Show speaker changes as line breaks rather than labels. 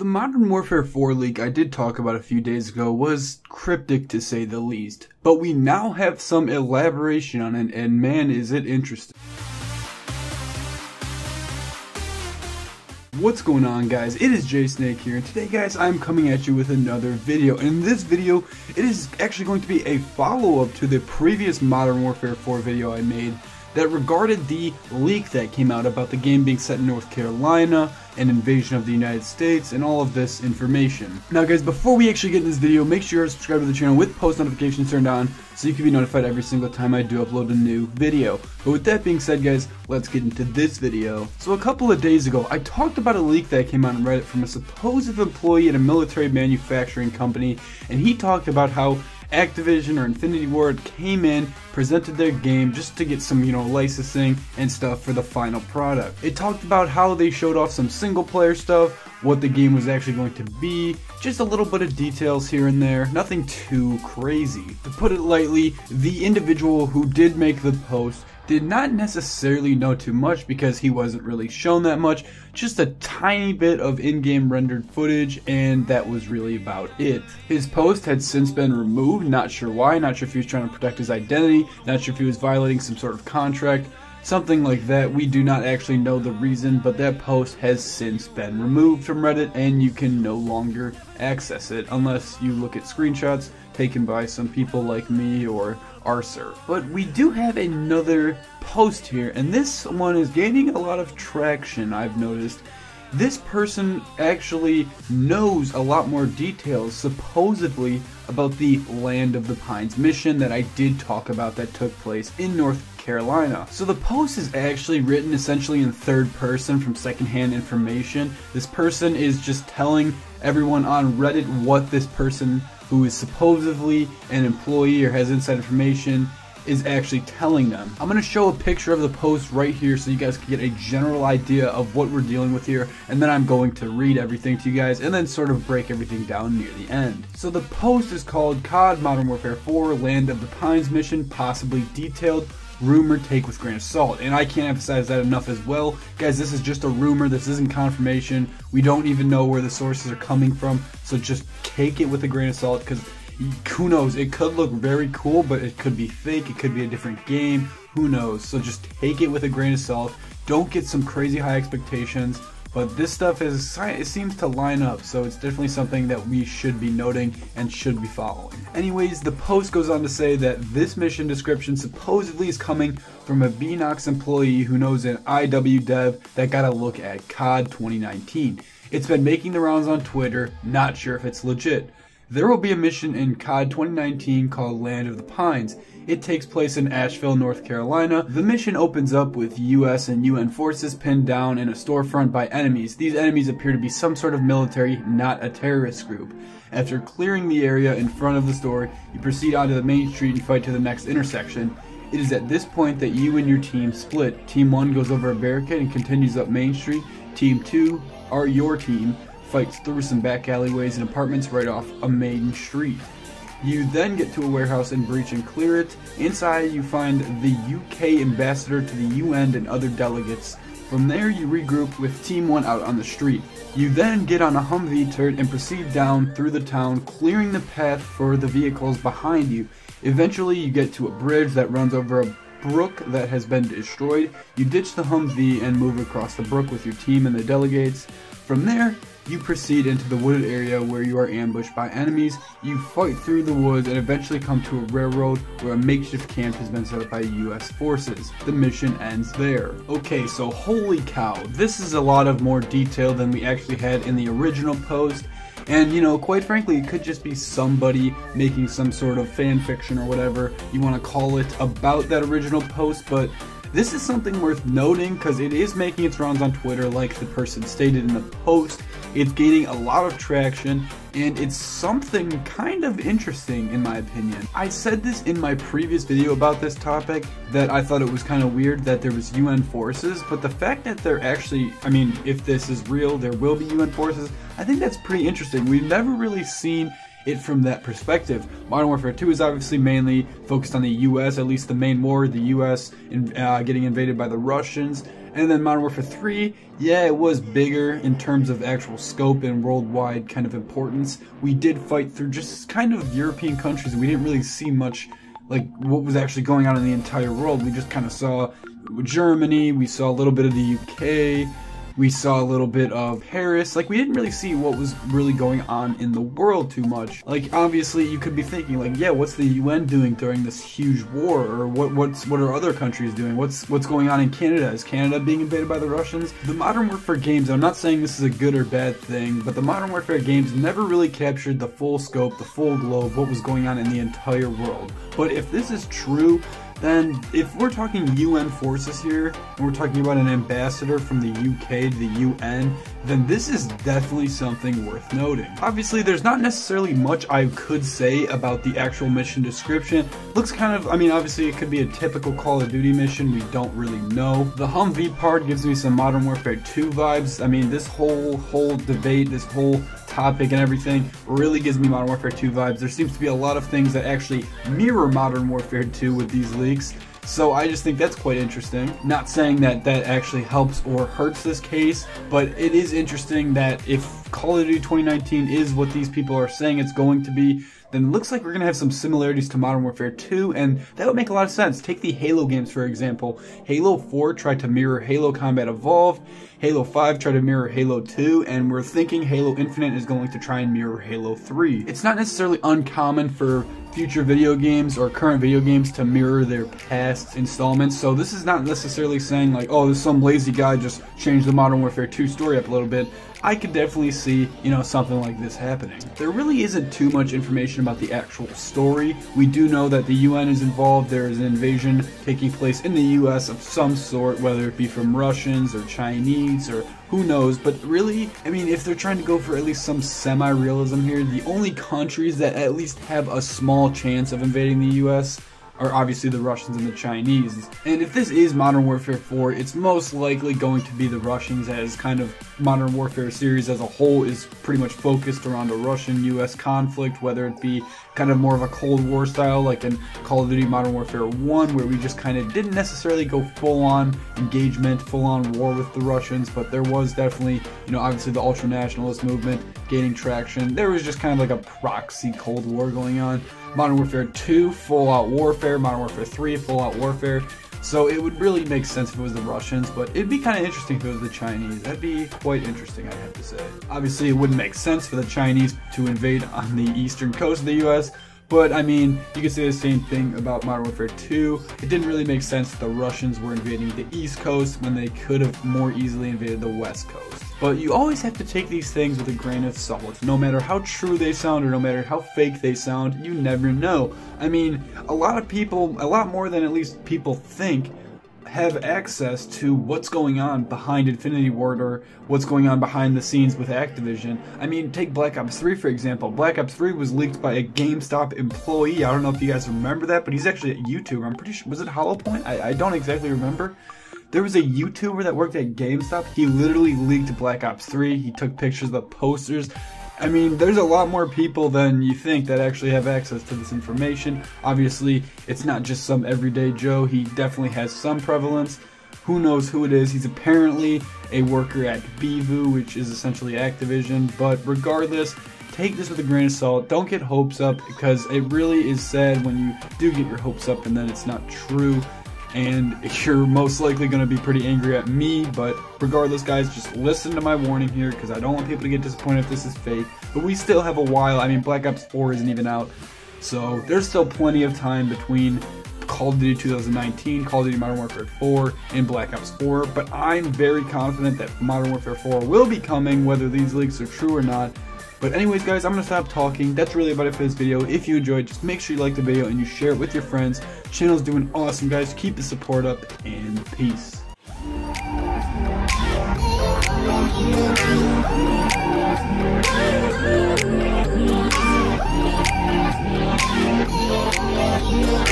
The Modern Warfare 4 leak I did talk about a few days ago was cryptic to say the least, but we now have some elaboration on it, and man is it interesting. What's going on, guys? It is JSnake here, and today, guys, I'm coming at you with another video. And in this video, it is actually going to be a follow-up to the previous Modern Warfare 4 video I made that regarded the leak that came out about the game being set in North Carolina, an invasion of the United States, and all of this information. Now, guys, before we actually get in this video, make sure you're subscribed to the channel with post notifications turned on so you can be notified every single time I do upload a new video. But with that being said, guys, let's get into this video. So a couple of days ago, I talked about a leak that came out on Reddit from a supposed employee at a military manufacturing company, and he talked about how Activision or Infinity Ward came in, presented their game just to get some, licensing and stuff for the final product. It talked about how they showed off some single player stuff, what the game was actually going to be, just a little bit of details here and there, nothing too crazy. To put it lightly, the individual who did make the post did not necessarily know too much because he wasn't really shown that much, just a tiny bit of in-game rendered footage, and that was really about it. His post had since been removed, not sure why, not sure if he was trying to protect his identity, not sure if he was violating some sort of contract, something like that. We do not actually know the reason, but that post has since been removed from Reddit and you can no longer access it unless you look at screenshots taken by some people like me or Arcer. But we do have another post here, and this one is gaining a lot of traction, I've noticed. This person actually knows a lot more details, supposedly, about the Land of the Pines mission that I did talk about that took place in North Carolina. So the post is actually written essentially in third person from secondhand information. This person is just telling everyone on Reddit what this person who is supposedly an employee or has inside information is actually telling them. I'm going to show a picture of the post right here so you guys can get a general idea of what we're dealing with here, and then I'm going to read everything to you guys and then sort of break everything down near the end. So the post is called COD Modern Warfare 4 Land of the Pines Mission Possibly Detailed, rumor take with grain of salt. And I can't emphasize that enough as well. Guys, this is just a rumor, this isn't confirmation, we don't even know where the sources are coming from, so just take it with a grain of salt, because who knows, it could look very cool, but it could be fake, it could be a different game, who knows. So just take it with a grain of salt, don't get some crazy high expectations, but this stuff it seems to line up, so it's definitely something that we should be noting and should be following. Anyways, the post goes on to say that this mission description supposedly is coming from a Beenox employee who knows an IW dev that got a look at COD 2019. It's been making the rounds on Twitter, not sure if it's legit. There will be a mission in COD 2019 called Land of the Pines. It takes place in Asheville, North Carolina. The mission opens up with US and UN forces pinned down in a storefront by enemies. These enemies appear to be some sort of military, not a terrorist group. After clearing the area in front of the store, you proceed onto the main street and fight to the next intersection. It is at this point that you and your team split. Team 1 goes over a barricade and continues up Main Street. Team 2, or your team, fights through some back alleyways and apartments right off a main street. You then get to a warehouse and breach and clear it. Inside you find the UK ambassador to the UN and other delegates. From there you regroup with Team 1 out on the street. You then get on a Humvee turret and proceed down through the town, clearing the path for the vehicles behind you. Eventually you get to a bridge that runs over a brook that has been destroyed. You ditch the Humvee and move across the brook with your team and the delegates. From there, you proceed into the wooded area where you are ambushed by enemies. You fight through the woods and eventually come to a railroad where a makeshift camp has been set up by US forces. The mission ends there. Okay, so holy cow, this is a lot of more detail than we actually had in the original post. And quite frankly, it could just be somebody making some sort of fan fiction or whatever you want to call it about that original post, but this is something worth noting because it is making its rounds on Twitter like the person stated in the post. It's gaining a lot of traction, and it's something kind of interesting in my opinion. I said this in my previous video about this topic, that I thought it was kind of weird that there was UN forces, but the fact that they're actually, if this is real, there will be UN forces, I think that's pretty interesting. We've never really seen it from that perspective. Modern Warfare 2 is obviously mainly focused on the US, at least the main war, the US getting invaded by the Russians. And then Modern Warfare 3, yeah, it was bigger in terms of actual scope and worldwide kind of importance. We did fight through just kind of European countries, and we didn't really see much like what was actually going on in the entire world. We just kind of saw Germany, we saw a little bit of the UK, we saw a little bit of Paris. Like, we didn't really see what was really going on in the world too much. Like, obviously you could be thinking like, yeah, what's the UN doing during this huge war, or what are other countries doing? What's going on in Canada? Is Canada being invaded by the Russians? The Modern Warfare games, I'm not saying this is a good or bad thing, but the Modern Warfare games never really captured the full scope, the full globe, what was going on in the entire world. But if this is true, then if we're talking UN forces here, and we're talking about an ambassador from the UK to the UN, then this is definitely something worth noting. Obviously, there's not necessarily much I could say about the actual mission description. Looks kind of, I mean, obviously it could be a typical Call of Duty mission, we don't really know. The Humvee part gives me some Modern Warfare 2 vibes. I mean, this whole debate, this whole topic and everything really gives me Modern Warfare 2 vibes. There seems to be a lot of things that actually mirror Modern Warfare 2 with these leaks. So I just think that's quite interesting. Not saying that that actually helps or hurts this case, but it is interesting that if Call of Duty 2019 is what these people are saying it's going to be, then it looks like we're going to have some similarities to Modern Warfare 2, and that would make a lot of sense. Take the Halo games, for example. Halo 4 tried to mirror Halo Combat Evolved, Halo 5 tried to mirror Halo 2, and we're thinking Halo Infinite is going to try and mirror Halo 3. It's not necessarily uncommon for future video games or current video games to mirror their past installments, so this is not necessarily saying like, oh, there's some lazy guy just changed the Modern Warfare 2 story up a little bit. I could definitely see, something like this happening. There really isn't too much information about the actual story. We do know that the UN is involved. There is an invasion taking place in the US of some sort, whether it be from Russians or Chinese or who knows, but really, I mean, if they're trying to go for at least some semi-realism here, the only countries that at least have a small chance of invading the US are obviously the Russians and the Chinese. And if this is Modern Warfare 4, it's most likely going to be the Russians, as kind of Modern Warfare series as a whole is pretty much focused around a Russian-US conflict, whether it be kind of more of a Cold War style like in Call of Duty Modern Warfare 1, where we just kind of didn't necessarily go full-on engagement, full-on war with the Russians, but there was definitely, obviously the ultra-nationalist movement gaining traction. There was just kind of like a proxy Cold War going on. Modern Warfare 2, full-out warfare. Modern Warfare 3, full-out warfare. So it would really make sense if it was the Russians, but it'd be kind of interesting if it was the Chinese. That'd be quite interesting, I'd have to say. Obviously, it wouldn't make sense for the Chinese to invade on the eastern coast of the US, but I mean, you could say the same thing about Modern Warfare 2. It didn't really make sense that the Russians were invading the East Coast when they could have more easily invaded the West Coast. But you always have to take these things with a grain of salt. No matter how true they sound or no matter how fake they sound, you never know. I mean, a lot of people, a lot more than at least people think, have access to what's going on behind Infinity Ward or what's going on behind the scenes with Activision. I mean, take Black Ops 3 for example. Black Ops 3 was leaked by a GameStop employee. I don't know if you guys remember that, but he's actually a YouTuber. I'm pretty sure, was it HollowPoint? I don't exactly remember. There was a YouTuber that worked at GameStop. He literally leaked Black Ops 3. He took pictures of the posters. I mean, there's a lot more people than you think that actually have access to this information. Obviously, it's not just some everyday Joe. He definitely has some prevalence. Who knows who it is? He's apparently a worker at Bvu, which is essentially Activision. But regardless, take this with a grain of salt. Don't get hopes up, because it really is sad when you do get your hopes up and then it's not true. And you're most likely going to be pretty angry at me, but regardless, guys, just listen to my warning here, because I don't want people to get disappointed if this is fake. But we still have a while. I mean, Black Ops 4 isn't even out, so there's still plenty of time between Call of Duty 2019, Call of Duty Modern Warfare 4, and Black Ops 4, but I'm very confident that Modern Warfare 4 will be coming, whether these leaks are true or not. But anyways, guys, I'm going to stop talking. That's really about it for this video. If you enjoyed, just make sure you like the video and you share it with your friends. Channel's doing awesome, guys. Keep the support up, and peace.
Yeah.